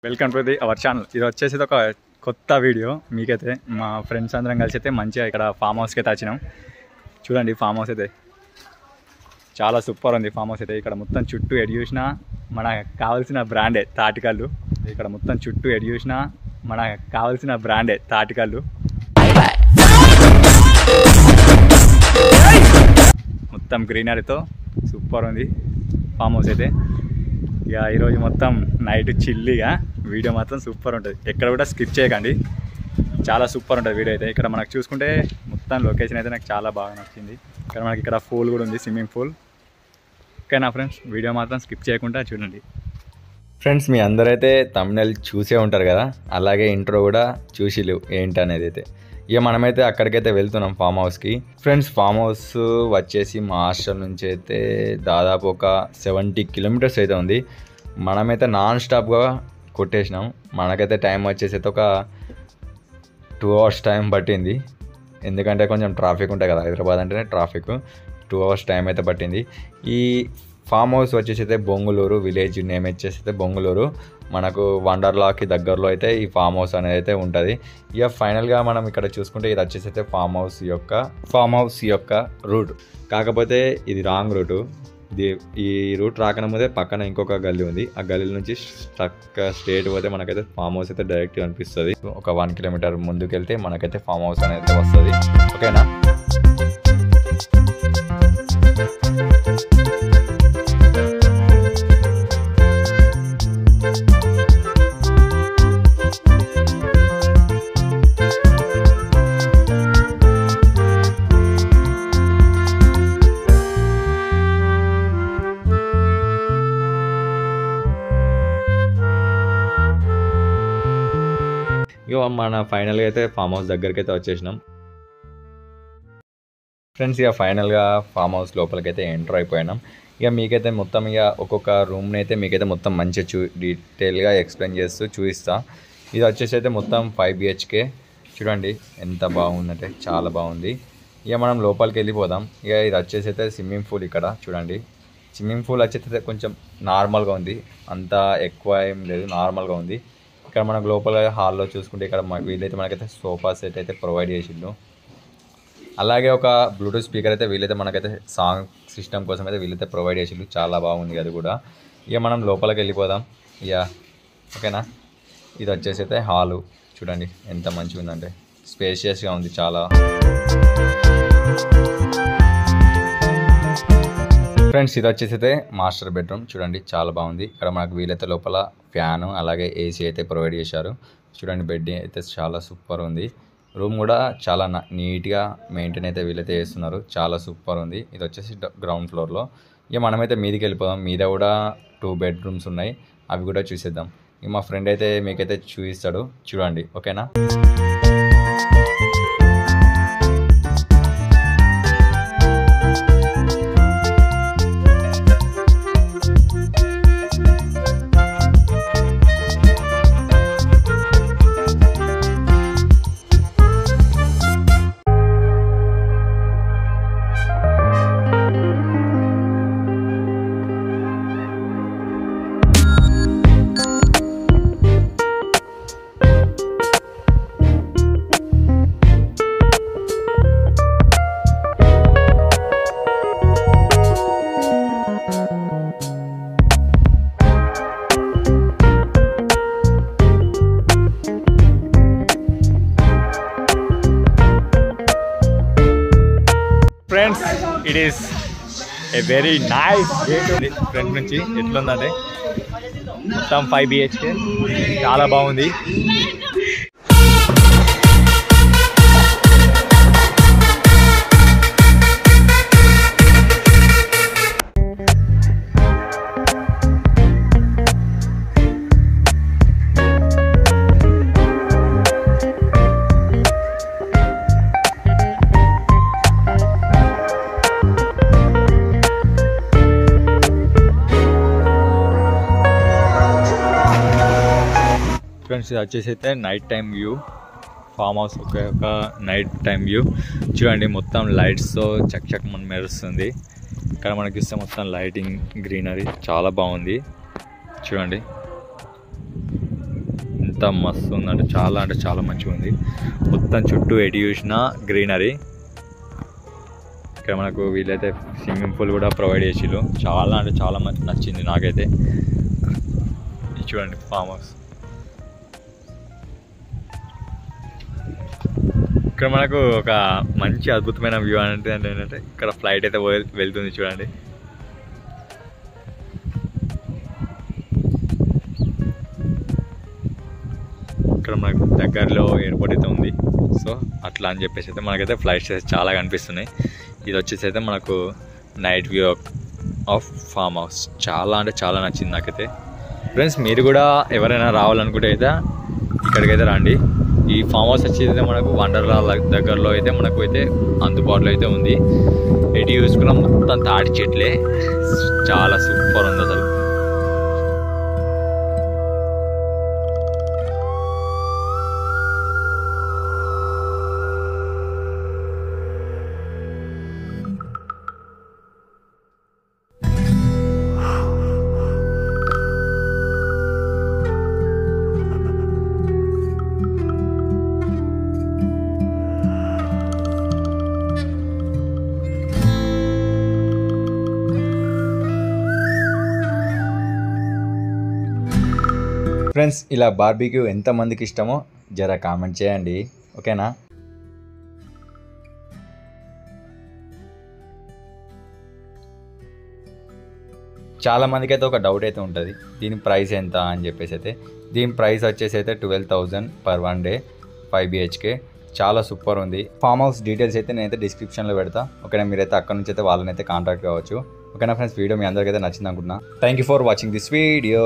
Welcome to our channel. ఇది వచ్చేసి ఒక కొత్త వీడియో. మీకైతే మా ఫ్రెండ్స్ అందరం కలిసి అయితే మంచిగా ఇక్కడ ఫామ్ హౌస్కి అయితే వచ్చినాం. చూడండి ఫామ్ హౌస్ అయితే చాలా సూపర్ ఉంది. ఫామ్ హౌస్ అయితే ఇక్కడ మొత్తం చుట్టూ ఎటు చూసినా మనకు కావాల్సిన బ్రాండే తాటికల్లు. ఇక్కడ మొత్తం చుట్టూ ఎటు చూసినా మనకు కావాల్సిన బ్రాండే తాటికల్లు. మొత్తం గ్రీనరీతో సూపర్ ఉంది ఫామ్ హౌస్ అయితే. ఇక ఈరోజు మొత్తం నైట్ చిల్లీగా వీడియో మాత్రం సూపర్ ఉంటుంది. ఎక్కడ కూడా స్కిప్ చేయకండి, చాలా సూపర్ ఉంటుంది వీడియో అయితే. ఇక్కడ మనకు చూసుకుంటే మొత్తం లొకేషన్ అయితే నాకు చాలా బాగా నచ్చింది. ఇక్కడ మనకి ఇక్కడ పూల్ కూడా ఉంది, స్విమ్మింగ్ పూల్. ఓకేనా ఫ్రెండ్స్, వీడియో మాత్రం స్కిప్ చేయకుండా చూడండి. ఫ్రెండ్స్, మీ అందరైతే తమ్నెల్ చూసే ఉంటారు కదా, అలాగే ఇంట్రో కూడా చూసిలేవు ఏంటి అనేది అయితే. ఇక మనమైతే అక్కడికైతే వెళ్తున్నాం ఫామ్ హౌస్కి. ఫ్రెండ్స్, ఫామ్ హౌస్ వచ్చేసి మా హాస్టల్ నుంచి అయితే దాదాపు ఒక 70 కిలోమీటర్స్ అయితే ఉంది. మనమైతే నాన్ స్టాప్గా కొట్టేసినాం. మనకైతే టైం వచ్చేసి అయితే ఒక 2 hours టైం పట్టింది. ఎందుకంటే కొంచెం ట్రాఫిక్ ఉంటుంది కదా, హైదరాబాద్ అంటేనే ట్రాఫిక్. 2 hours టైం అయితే పట్టింది. ఈ ఫామ్ హౌస్ వచ్చేసి అయితే బొంగులూరు, విలేజ్ నేమ్ వచ్చేసి అయితే బొంగులూరు. మనకు వండర్లాకి దగ్గరలో అయితే ఈ ఫామ్ హౌస్ అనేది అయితే ఉంటుంది. ఇక ఫైనల్గా మనం ఇక్కడ చూసుకుంటే ఇది వచ్చేసి అయితే ఫామ్ హౌస్ యొక్క రూట్. కాకపోతే ఇది రాంగ్ రూటు. ఈ రూట్ రాకముందే పక్కన ఇంకొక గల్లీ ఉంది. ఆ గల్లీ నుంచి స్ట్రేట్ పోతే మనకైతే ఫామ్ హౌస్ అయితే డైరెక్ట్ కనిపిస్తుంది. ఒక 1 kilometer ముందుకు వెళ్తే మనకైతే ఫామ్ హౌస్ అనేది వస్తుంది. ఓకేనా? ఇక మన ఫైనల్గా అయితే ఫామ్ హౌస్ దగ్గరికి అయితే వచ్చేసినాం. ఫ్రెండ్స్, ఇక ఫైనల్గా ఫామ్ హౌస్ లోపలికి అయితే ఎంటర్ అయిపోయినాం. ఇక మీకైతే మొత్తం ఇక ఒక్కొక్క రూమ్ని అయితే మీకైతే మొత్తం మంచిగా డీటెయిల్గా ఎక్స్ప్లెయిన్ చేస్తూ చూపిస్తా. ఇది వచ్చేసి అయితే మొత్తం 5 BHK. చూడండి ఎంత బాగుందంటే చాలా బాగుంది. ఇక మనం లోపలికి వెళ్ళిపోదాం. ఇక ఇది వచ్చేసి అయితే స్విమ్మింగ్ పూల్. ఇక్కడ చూడండి స్విమ్మింగ్ పూల్ వచ్చేసి అయితే కొంచెం నార్మల్గా ఉంది, అంత ఎక్కువ ఏం లేదు, నార్మల్గా ఉంది. ఇక్కడ మనకు లోపల హాల్లో చూసుకుంటే ఇక్కడ వీళ్ళైతే మనకైతే సోఫా సెట్ అయితే ప్రొవైడ్ చేసిండు. అలాగే ఒక బ్లూటూత్ స్పీకర్ అయితే వీళ్ళైతే మనకైతే సాంగ్ సిస్టమ్ కోసం అయితే వీళ్ళైతే ప్రొవైడ్ చేసిండు. చాలా బాగుంది అది కూడా. ఇక మనం లోపలికి వెళ్ళిపోదాం. ఇక ఓకేనా? ఇది వచ్చేసి అయితే హాలు. చూడండి ఎంత మంచిగా ఉందంటే, స్పేషియస్గా ఉంది చాలా. ఫ్రెండ్స్, ఇది వచ్చేసి అయితే మాస్టర్ బెడ్రూమ్. చూడండి చాలా బాగుంది. ఇక్కడ మనకు వీలైతే లోపల ఫ్యాను అలాగే AC అయితే ప్రొవైడ్ చేశారు. చూడండి బెడ్ అయితే చాలా సూపర్ ఉంది. రూమ్ కూడా చాలా నీట్గా మెయింటైన్ అయితే వీలైతే చేస్తున్నారు. చాలా సూపర్ ఉంది. ఇది వచ్చేసి గ్రౌండ్ ఫ్లోర్లో. ఇక మనమైతే మీదికి వెళ్ళిపోదాం. మీద కూడా 2 bedrooms ఉన్నాయి, అవి కూడా చూసేద్దాం. ఇక మా ఫ్రెండ్ అయితే మీకైతే చూపిస్తాడు, చూడండి. ఓకేనా? Friends, it is a very nice day. Front నుంచి ఎట్లుందంటే మొత్తం 5 BHK, చాలా బాగుంది. ఫ్రెండ్స్, ఇది వచ్చేసి అయితే night time view. Farm house ఒక నైట్ టైం వ్యూ. చూడండి మొత్తం లైట్స్తో చక్ చక్ మన మెరుస్తుంది. ఇక్కడ మనకి ఇస్తే మొత్తం లైటింగ్, గ్రీనరీ చాలా బాగుంది. చూడండి ఎంత మస్తు ఉందంటే చాలా మంచిగా ఉంది. మొత్తం చుట్టూ ఎటు చూసినా గ్రీనరీ. ఇక్కడ మనకు వీళ్ళైతే స్విమ్మింగ్ పూల్ కూడా ప్రొవైడ్ చేసిళ్ళు. చాలా మంచి నచ్చింది నాకైతే. ఇది చూడండి ఫామ్ హౌస్. ఇక్కడ మనకు ఒక మంచి అద్భుతమైన వ్యూ అంటే ఏంటంటే ఇక్కడ ఫ్లైట్ అయితే వెళ్తుంది చూడండి. ఇక్కడ మనకు దగ్గరలో ఎయిర్పోర్ట్ అయితే ఉంది. సో అట్లా అని చెప్పేసి అయితే మనకైతే ఫ్లైట్స్ అయితే చాలా కనిపిస్తున్నాయి. ఇది వచ్చేసి అయితే మనకు night view of farm house. చాలా నచ్చింది నాకైతే. ఫ్రెండ్స్ మీరు కూడా ఎవరైనా రావాలనుకుంటే అయితే ఇక్కడికైతే రండి. ఈ ఫామ్ హౌస్ వచ్చేసి అయితే మనకు వండర్లా దగ్గరలో అయితే మనకు అయితే అందుబాటులో అయితే ఉంది. ఎటు చూసుకున్న మొత్తం తాటి చెట్లే, చాలా సూపర్ ఉంది అసలు. ఫ్రెండ్స్ ఇలా బార్బీక్యూ ఎంతమందికి ఇష్టమో జర కామెంట్ చేయండి, ఓకేనా? చాలామందికి అయితే ఒక డౌట్ అయితే ఉంటుంది, దీని ప్రైస్ ఎంత అని చెప్పేసి అయితే. దీని ప్రైస్ వచ్చేసి అయితే 12,000 per 1 day 5 BHK. చాలా సూపర్ ఉంది. ఫామ్ హౌస్ డీటెయిల్స్ అయితే నేనైతే డిస్క్రిప్షన్లో పెడతా, ఓకేనా? మీరైతే అక్కడ నుంచి అయితే వాళ్ళని అయితే కాంటాక్ట్ కావచ్చు, ఓకేనా ఫ్రెండ్స్? వీడియో మీ అందరికైతే నచ్చింది అనుకుంటున్నా. Thank you for watching this video.